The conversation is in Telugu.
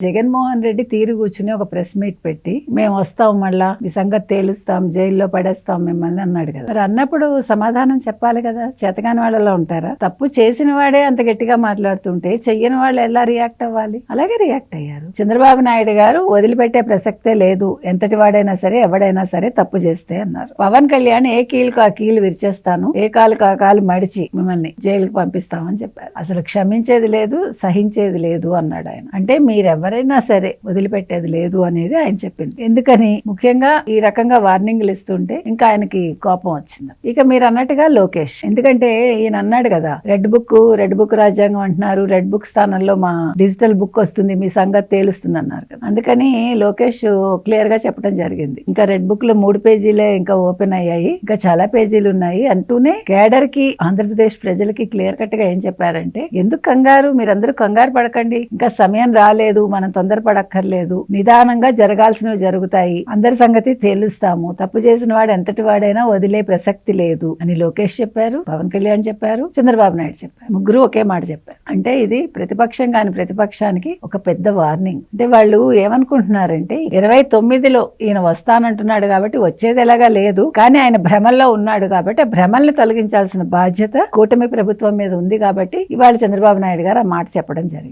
జగన్మోహన్ రెడ్డి తీరు కూర్చుని ఒక ప్రెస్ మీట్ పెట్టి మేము వస్తాం, మళ్ళా మీ సంగతి తేలుస్తాం, జైల్లో పడేస్తాం మిమ్మల్ని అన్నాడు కదా. మరి అన్నప్పుడు సమాధానం చెప్పాలి కదా. చేతకాని వాళ్ళలో ఉంటారా? తప్పు చేసిన వాడే అంత గట్టిగా మాట్లాడుతుంటే చెయ్యని వాళ్ళు ఎలా రియాక్ట్ అవ్వాలి? అలాగే రియాక్ట్ అయ్యారు. చంద్రబాబు నాయుడు గారు వదిలిపెట్టే ప్రసక్తే లేదు, ఎంతటి వాడైనా సరే ఎవడైనా సరే తప్పు చేస్తే అన్నారు. పవన్ కళ్యాణ్ ఏ కీలుకు ఆ కీలు విరిచేస్తాను, ఏ కాలుకు ఆ కాలు మడిచి మిమ్మల్ని జైలుకు పంపిస్తామని చెప్పారు. అసలు క్షమించేది లేదు, సహించేది లేదు అన్నాడు ఆయన. అంటే మీరెవరైనా సరే వదిలిపెట్టేది లేదు అనేది ఆయన చెప్పింది. ఎందుకని? ముఖ్యంగా ఈ రకంగా వార్నింగ్లు ఇస్తుంటే ఇంకా ఆయనకి కోపం వచ్చింది. ఇక మీరు అన్నట్టుగా లోకేష్, ఎందుకంటే ఈయన అన్నాడు కదా, రెడ్ బుక్ రాజ్యాంగం అంటున్నారు, రెడ్ బుక్ స్థానంలో మా డిజిటల్ బుక్ వస్తుంది, మీ సంగతి తేలుస్తుంది అన్నారు కదా. అందుకని లోకేష్ క్లియర్ గా చెప్పడం జరిగింది. ఇంకా రెడ్ బుక్ లో 3 పేజీలే ఇంకా ఓపెన్ అయ్యాయి, ఇంకా చాలా పేజీలు ఉన్నాయి అంటూనే కేడర్ కి, ఆంధ్రప్రదేశ్ ప్రజలకి క్లియర్ కట్ గా ఏం చెప్పారంటే, ఎందుకు కంగారు, మీరందరూ కంగారు పడకండి, ఇంకా సమయం రాలేదు, మనం తొందరపడక్కర్లేదు, నిదానంగా జరగాల్సినవి జరుగుతాయి, అందరి సంగతి తేలుస్తాము, తప్పు చేసిన వాడు ఎంతటి వాడైనా వదిలే ప్రసక్తి లేదు అని లోకేష్ చెప్పారు, పవన్ కళ్యాణ్ చెప్పారు, చంద్రబాబు నాయుడు చెప్పారు. ముగ్గురు ఒకే మాట చెప్పారు. అంటే ఇది ప్రతిపక్షం కాని ప్రతిపక్షానికి ఒక పెద్ద వార్నింగ్. అంటే వాళ్ళు ఏమనుకుంటున్నారంటే 29లో ఈయన వస్తానంటున్నాడు కాబట్టి వచ్చేది ఎలాగా లేదు, కానీ ఆయన భ్రమల్లో ఉన్నాడు కాబట్టి ఆ భ్రమల్ని తొలగించాల్సిన బాధ్యత కూటమి ప్రభుత్వం మీద ఉంది కాబట్టి ఇవాళ చంద్రబాబు నాయుడు గారు ఆ మాట చెప్పడం జరిగింది.